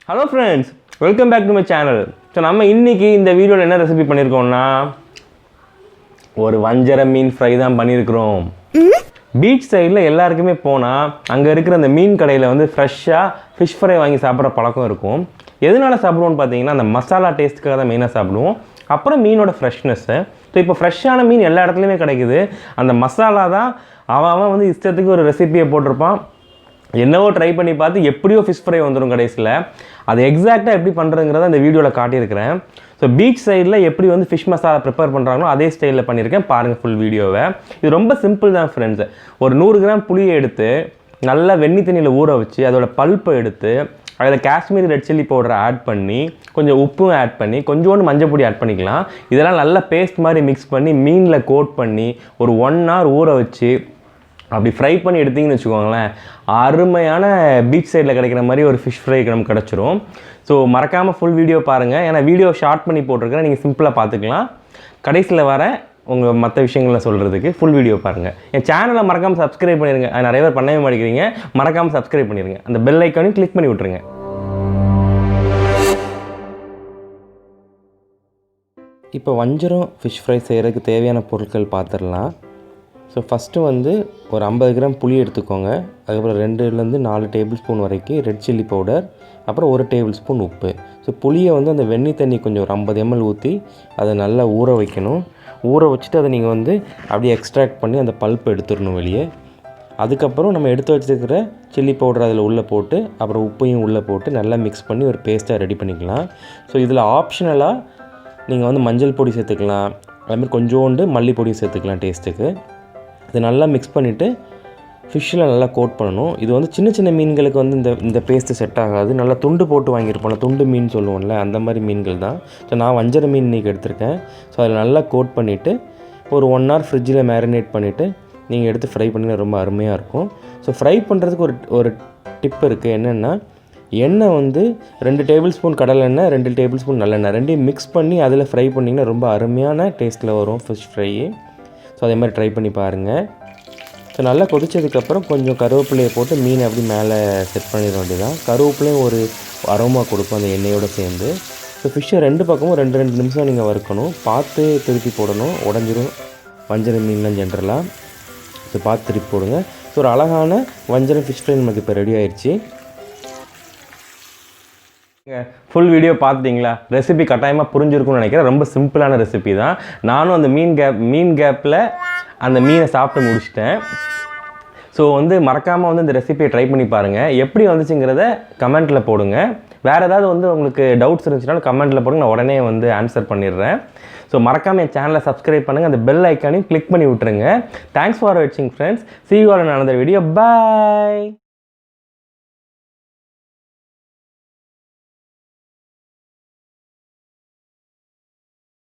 Hello friends, welcome back to my channel. So நம்ம இன்னைக்கு இந்த வீடியோல என்ன ரெசிபி பண்ணிருக்கோம்னா ஒரு வஞ்சரம் மீன் ஃப்ரை தான் பண்ணியிருக்கோம். பீச் சைடுல எல்லாருக்குமே போனா அங்க இருக்கிற அந்த மீன் கடையில வந்து ஃப்ரெஷ்ஷா ஃபிஷ் ஃப்ரை வாங்கி சாப்பிட்ற பழக்கம் இருக்கும். எதனால சாப்பிடுவோம்னு பார்த்தீங்கன்னா அந்த மசாலா டேஸ்ட்டுக்காக தான் மெயினாக சாப்பிடுவோம். அப்புறம் மீனோட ஃப்ரெஷ்னஸ்ஸு. ஸோ இப்போ ஃப்ரெஷ்ஷான மீன் எல்லா இடத்துலையுமே கிடைக்குது. அந்த மசாலா தான் அவன் வந்து இஷ்டத்துக்கு ஒரு ரெசிபியை போட்டிருப்பான். என்னவோ ட்ரை பண்ணி பார்த்து எப்படியோ ஃபிஷ் ஃப்ரை வந்துடும் கடைசியில். அது எக்ஸாக்டாக எப்படி பண்ணுறதுங்கிறத இந்த வீடியோவில் காட்டியிருக்கிறேன். ஸோ பீச் சைடில் எப்படி வந்து ஃபிஷ் மசாலா ப்ரிப்பேர் பண்ணுறாங்களோ அதே ஸ்டைலில் பண்ணியிருக்கேன். பாருங்கள் ஃபுல் வீடியோவை. இது ரொம்ப சிம்பிள் தான் ஃப்ரெண்ட்ஸ். ஒரு 100 கிராம் புளியை எடுத்து நல்லா வெந்நி தண்ணியில் ஊற வச்சு அதோட பல்ப்பை எடுத்து அதில் காஷ்மீரி ரெட் சில்லி பவுடரை ஆட் பண்ணி கொஞ்சம் உப்பும் ஆட் பண்ணி கொஞ்சோண்டு மஞ்சள் பொடி ஆட் பண்ணிக்கலாம். இதெல்லாம் நல்லா பேஸ்ட் மாதிரி மிக்ஸ் பண்ணி மீனில் கோட் பண்ணி ஒரு 1 hour ஊற வச்சு அப்படி ஃப்ரை பண்ணி எடுத்திங்கன்னு வச்சுக்கோங்களேன், அருமையான பீச் சைடில் கிடைக்கிற மாதிரி ஒரு ஃபிஷ் ஃப்ரை நமக்கு கிடச்சிரும். ஸோ மறக்காமல் ஃபுல் வீடியோ பாருங்கள். ஏன்னா வீடியோ ஷார்ட் பண்ணி போட்டிருக்கிறேன், நீங்கள் சிம்பிளாக பார்த்துக்கலாம். கடைசியில் வர உங்கள் மற்ற விஷயங்களை சொல்கிறதுக்கு ஃபுல் வீடியோ பாருங்கள். என் சேனலை மறக்காமல் சப்ஸ்கிரைப் பண்ணிடுங்க. நிறைய பேர் பண்ணவே மாட்டேங்கிறீங்க, மறக்காமல் சப்ஸ்கிரைப் பண்ணிடுங்க. அந்த பெல் ஐக்கானையும் கிளிக் பண்ணி விட்ருங்க. இப்போ வஞ்சரம் ஃபிஷ் ஃப்ரை செய்கிறதுக்கு தேவையான பொருட்கள் பார்த்துடலாம். ஸோ ஃபஸ்ட்டு வந்து ஒரு 50 கிராம் புளி எடுத்துக்கோங்க. அதுக்கப்புறம் 2லேருந்து 4 டேபிள் ஸ்பூன் வரைக்கும் ரெட் சில்லி பவுடர், அப்புறம் 1 டேபிள் ஸ்பூன் உப்பு. ஸோ புளியை வந்து அந்த வெந்நி தண்ணி கொஞ்சம் ஒரு 50 ml ஊற்றி அதை நல்லா ஊற வைக்கணும். ஊற வச்சுட்டு அதை நீங்கள் வந்து அப்படியே எக்ஸ்ட்ராக்ட் பண்ணி அந்த பல்ப் எடுத்துடணும் வெளியே. அதுக்கப்புறம் நம்ம எடுத்து வச்சுருக்கிற சில்லி பவுடர் அதில் உள்ளே போட்டு அப்புறம் உப்பையும் உள்ளே போட்டு நல்லா மிக்ஸ் பண்ணி ஒரு பேஸ்ட்டாக ரெடி பண்ணிக்கலாம். ஸோ இதில் ஆப்ஷனலாக நீங்கள் வந்து மஞ்சள் பொடி சேர்த்துக்கலாம், அதுமாதிரி கொஞ்சோண்டு மல்லிப்பொடியும் சேர்த்துக்கலாம் டேஸ்ட்டுக்கு. இதை நல்லா மிக்ஸ் பண்ணிவிட்டு ஃபிஷ்ஷில் நல்லா கோட் பண்ணணும். இது வந்து சின்ன சின்ன மீன்களுக்கு வந்து இந்த பேஸ்ட்டு செட் ஆகாது. நல்லா துண்டு போட்டு வாங்கியிருப்போம்ல, துண்டு மீன் சொல்லுவோம்ல, அந்த மாதிரி மீன்கள் தான். ஸோ நான் வஞ்சர மீன் இன்றைக்கி எடுத்திருக்கேன். ஸோ அதில் நல்லா கோட் பண்ணிவிட்டு ஒரு 1 hour ஃப்ரிட்ஜில் மேரினேட் பண்ணிவிட்டு நீங்கள் எடுத்து ஃப்ரை பண்ணிங்கன்னா ரொம்ப அருமையாக இருக்கும். ஸோ ஃப்ரை பண்ணுறதுக்கு ஒரு டிப் இருக்குது. என்னென்னா, எண்ணெய் வந்து 2 டேபிள் ஸ்பூன் கடலெண்ணெய், 2 டேபிள் ஸ்பூன் நல்லெண்ணெய் ரெண்டையும் மிக்ஸ் பண்ணி அதில் ஃப்ரை பண்ணிங்கன்னா ரொம்ப அருமையான டேஸ்ட்டில் வரும் ஃபிஷ் ஃப்ரை. ஸோ அதே மாதிரி ட்ரை பண்ணி பாருங்கள். ஸோ நல்லா கொதிச்சதுக்கப்புறம் கொஞ்சம் கருவேப்பிலையை போட்டு மீன் அப்படி மேலே செட் பண்ணிட வேண்டியதான். கருவேப்பிலையும் ஒரு அரோமா கொடுக்கும் அந்த எண்ணெயோடு சேர்ந்து. ஸோ ஃபிஷ்ஷை 2 பக்கமும் 2 நிமிஷம் நீங்கள் வறுக்கணும். பார்த்து திருப்பி போடணும், உடஞ்சிரும் வஞ்சரம் மீன்லாம் ஜென்ரலாக. ஸோ பார்த்து திருப்பி போடுங்க. ஸோ ஒரு அழகான வஞ்சரம் ஃபிஷ் ஃப்ரை நமக்கு இப்போ ரெடி ஆயிடுச்சு. Full video பார்த்துட்டிங்களா? ரெசிபி கட்டாயமாக புரிஞ்சிருக்கும்னு நினைக்கிறேன். ரொம்ப சிம்பிளான ரெசிபி தான். நானும் அந்த மீன் கேப்பில் அந்த மீனை சாப்பிட்டு முடிச்சிட்டேன். ஸோ வந்து மறக்காமல் வந்து இந்த ரெசிபியை ட்ரை பண்ணி பாருங்கள். எப்படி வந்துச்சுங்கிறத கமெண்ட்டில் போடுங்க. வேறு ஏதாவது வந்து உங்களுக்கு டவுட்ஸ் இருந்துச்சுனாலும் கமெண்ட்டில் போடுங்க, நான் உடனே வந்து ஆன்சர் பண்ணிடுறேன். ஸோ மறக்காமல் என் சேனலை சப்ஸ்கிரைப் பண்ணுங்கள், அந்த பெல் ஐக்கானையும் கிளிக் பண்ணி விட்டுருங்க. தேங்க்ஸ் ஃபார் வாட்சிங் friends. See you all in another video. Bye.